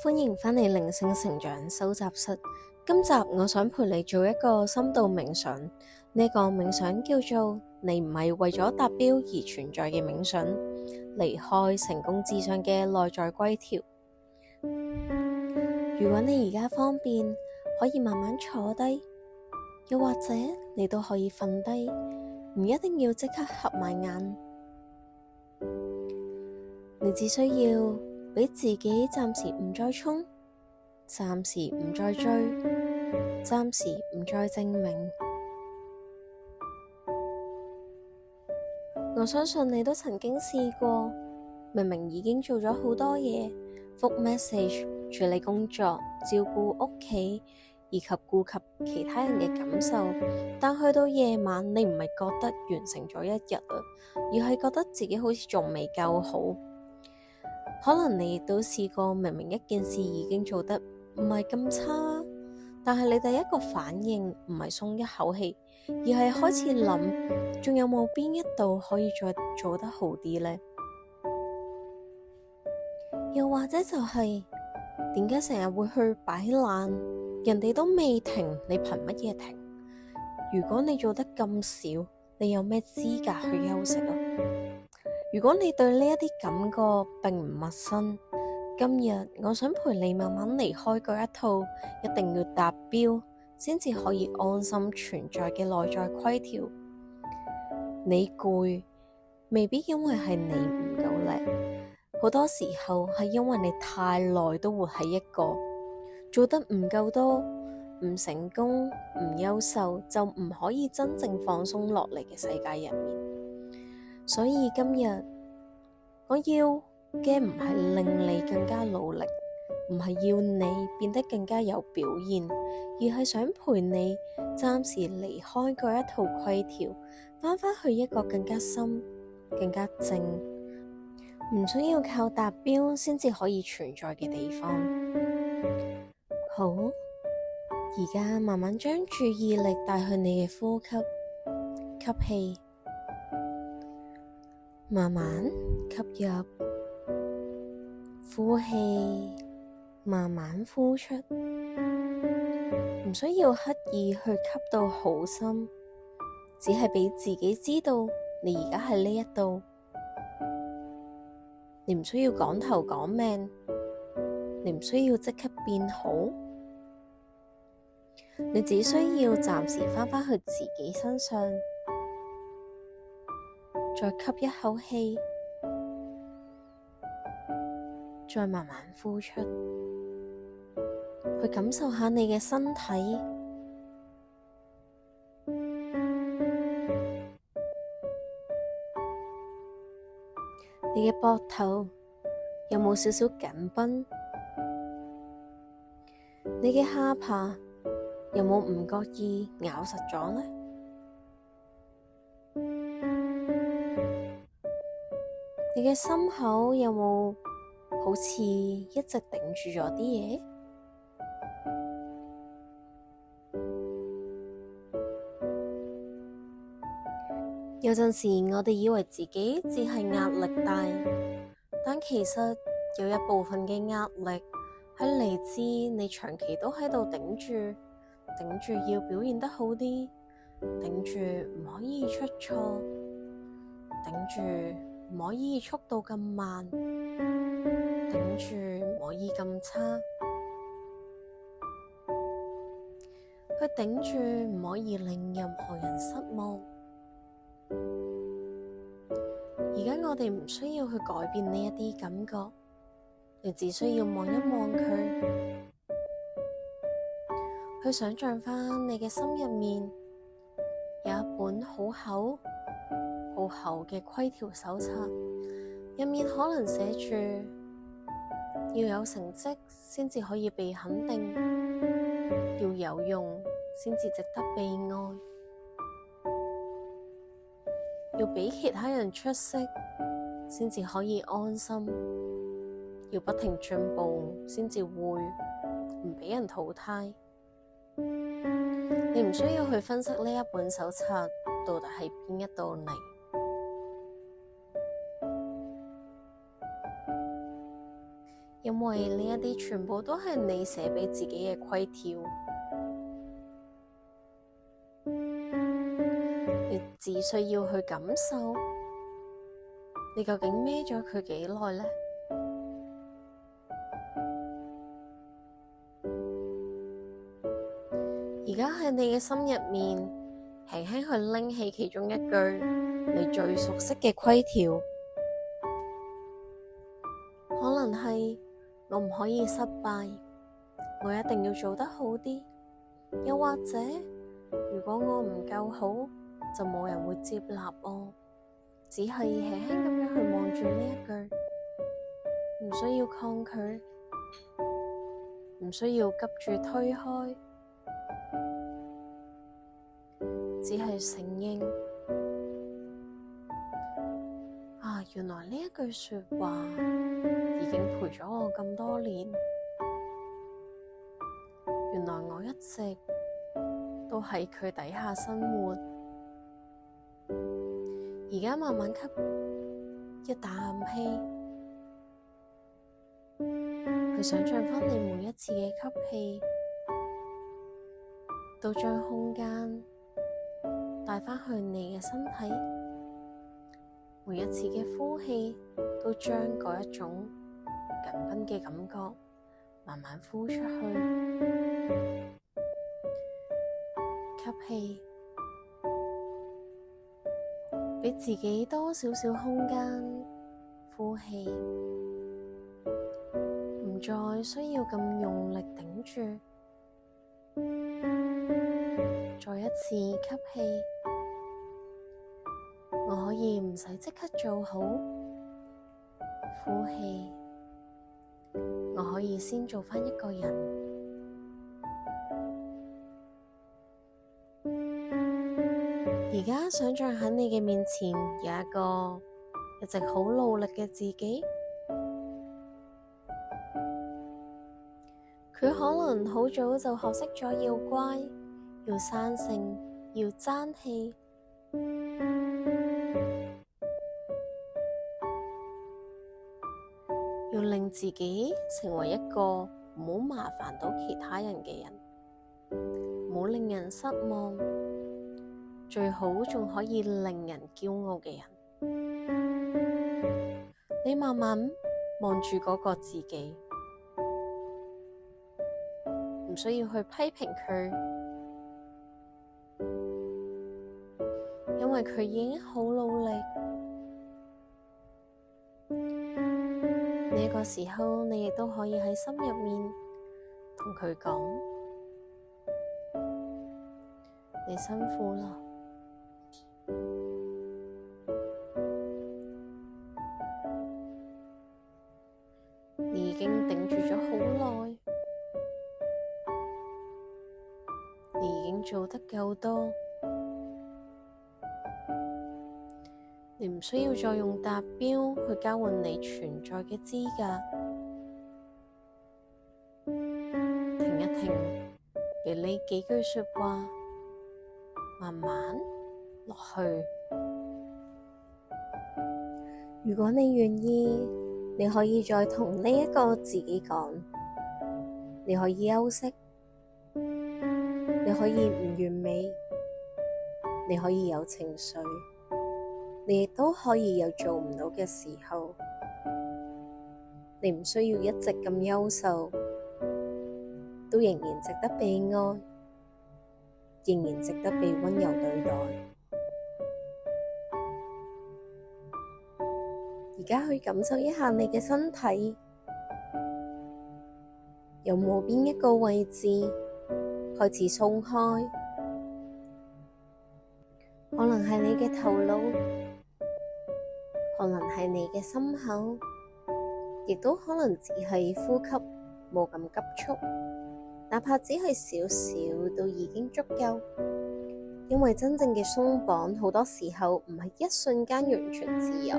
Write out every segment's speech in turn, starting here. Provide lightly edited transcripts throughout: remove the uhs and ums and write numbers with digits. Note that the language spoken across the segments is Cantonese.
歡迎返嚟靈性成長收集室。今集我想陪你做一個深度冥想，呢個冥想叫做你唔係為咗達標而存在嘅冥想，離開成功至上嘅內在規條。如果你而家方便，可以慢慢坐低，又或者你都可以瞓低，唔一定要即刻合埋眼。你只需要俾自己暫時唔再衝，暫時唔再追，暫時唔再證明。我相信你都曾經試過，明明已經做咗好多嘢，覆 message、處理工作、照顧屋企，以及顧及其他人嘅感受，但去到夜晚，你唔係覺得完成咗一日啊，而係覺得自己好似仲未夠好。可能你亦都試過，明明一件事已經做得唔係咁差，但係你第一個反應唔係鬆一口氣，而係開始諗，仲有冇邊一度可以再做得好啲呢？又或者就係點解成日會去擺爛？人哋都未停，你憑乜嘢停？如果你做得咁少，你有咩資格去休息啊？如果你對呢一啲感覺並唔陌生，今日我想陪你慢慢離開嗰一套一定要達標先至可以安心存在嘅內在規條。你攰，未必因為係你唔夠叻，好多時候係因為你太耐都活喺一個做得唔夠多、唔成功、唔優秀，就唔可以真正放鬆落嚟嘅世界入面。所以今日我要嘅唔係令你更加努力，唔係要你變得更加有表現，而係想陪你暫時離開嗰一套規條，返去一個更加深、更加靜，唔需要靠達標先至可以存在嘅地方。好，而家慢慢將注意力帶去你嘅呼吸，吸氣，慢慢吸入，呼氣，慢慢呼出，唔需要刻意去吸到好深，只係俾自己知道你而家喺呢一度，你唔需要趕頭趕命，你唔需要即刻變好，你只需要暫時返去自己身上。再吸一口氣，再慢慢呼出，去感受下你嘅身體，你嘅膊頭有冇少少緊繃？你嘅下巴有冇唔覺意咬實咗呢？你嘅心口有冇好似一直頂住咗啲嘢？有陣時我哋以為自己只係壓力大，但其實有一部分嘅壓力係嚟自你長期都喺度頂住要表現得好啲，頂住唔可以出錯，頂住唔可以速度咁慢，頂住唔可以咁差，去頂住唔可以令任何人失望。而家我哋唔需要去改變呢一啲感覺，你只需要望一望佢，去想象返你嘅心入面有一本好厚嘅規條手冊，入面可能寫住要有成績先至可以被肯定，要有用先至值得被愛，要比其他人出色先至可以安心，要不停進步先至會唔俾人淘汰。你唔需要去分析呢一本手冊到底係邊一度嚟，因為呢一啲全部都係你寫畀自己嘅規條，你只需要去感受，你究竟孭咗佢幾耐呢？而家喺你嘅心入面，輕輕去拎起其中一句你最熟悉嘅規條，可能係我唔可以失敗，我一定要做得好啲，又或者如果我唔夠好，就冇人會接納我。只係輕輕咁樣去望住呢一句，唔需要抗拒，唔需要急住推開，只係承認啊，原來呢一句說話已經陪咗我咁多年，原來我一直都喺佢底下生活。而家慢慢吸一啖氣，去想象返你每一次嘅吸氣，都將空間帶返去你嘅身體，每一次嘅呼氣都將嗰一種緊繃嘅感覺慢慢呼出去，吸氣，畀自己多少少空間，呼氣，唔再需要咁用力頂住，再一次吸氣，我可以唔使即刻做好，呼氣，我可以先做返一個人。而家想象喺你嘅面前有一個一直好努力嘅自己，佢可能好早就學識咗要乖，要生性，要爭氣，要令自己成為一個唔好麻煩到其他人嘅人，唔好令人失望，最好仲可以令人驕傲嘅人。你慢慢望住嗰個自己，唔需要去批評佢，因為佢已經好努力。呢個時候，你亦都可以喺心入面同佢講：你辛苦啦。你已經頂住咗好耐，你已經做得夠多，你唔需要再用達標去交換你存在嘅資格。停一停，畀你幾句說話，慢慢落去。如果你願意，你可以再同呢一個自己講，你可以休息，你可以唔完美，你可以有情緒，你亦都可以有做唔到嘅時候。你唔需要一直咁優秀，都仍然值得被愛，仍然值得被溫柔對待。而家去感受一下你嘅身體，有冇邊一個位置開始鬆開？可能係你嘅頭腦，可能係你嘅心口，亦都可能只係呼吸冇咁急促，哪怕只係少少都已經足夠。因為真正嘅鬆綁好多時候唔係一瞬間完全自由，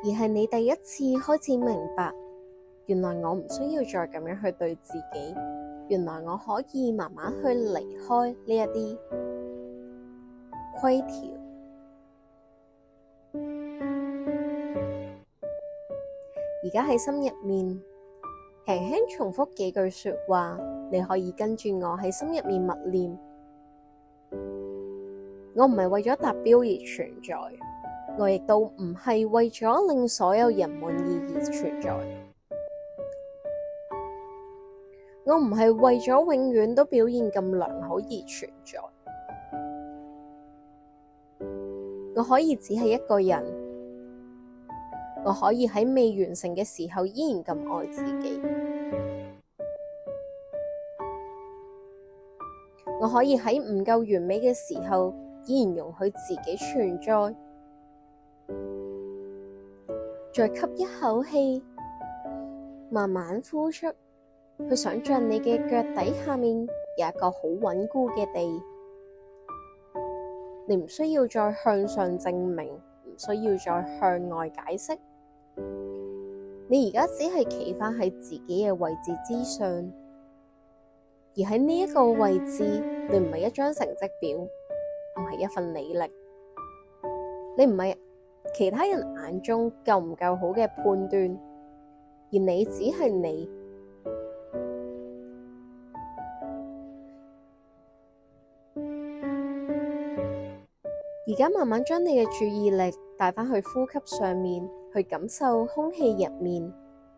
而係你第一次開始明白，原來我唔需要再咁樣去對自己，原來我可以慢慢去離開呢一啲規條。而家喺心入面輕輕重複幾句說話，你可以跟住我喺心入面默念：我唔係為咗達標而存在，我亦都唔係為咗令所有人滿意而存在，我唔係為咗永遠都表現咁良好而存在，我可以只係一個人，我可以喺未完成嘅時候依然咁愛自己，我可以喺唔夠完美嘅時候依然容許自己存在。再吸一口氣，慢慢呼出，去想象你嘅腳底下面有一個好穩固嘅地，你唔需要再向上證明，唔需要再向外解釋，你而家只係企返喺自己嘅位置之上，而喺呢一個位置，你唔係一張成績表，唔係一份履歷，你唔係其他人眼中夠唔夠好嘅判斷，而你只係你。而家慢慢將你嘅注意力帶返去呼吸上面，去感受空氣入面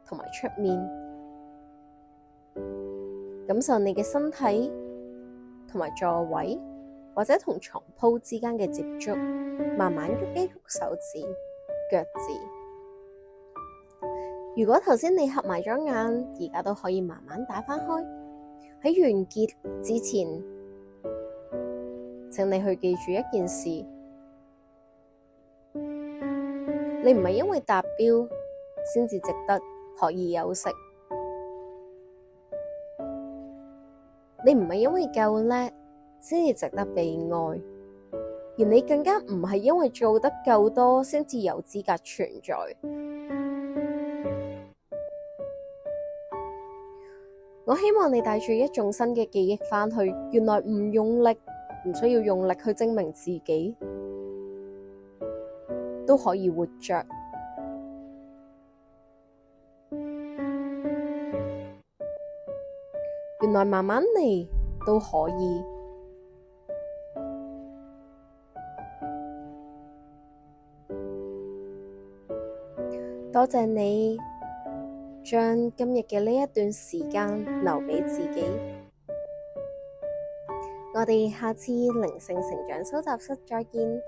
同埋出面，感受你嘅身體同埋座位或者同床鋪之間嘅接觸，慢慢喐一喐手指、腳趾。如果頭先你合埋咗眼，而家都可以慢慢打返開。喺完結之前，請你去記住一件事，你唔係因為達標先至值得可以休息，你唔係因為夠叻先至值得被愛，而你更加唔係因為做得夠多先至有資格存在。我希望你帶住一種新嘅記憶返去，原來唔用力，唔需要用力去證明自己，都可以活着。原來慢慢嚟都可以。多謝你將今日嘅呢一段時間留畀自己。我哋下次靈性成長收集室再見。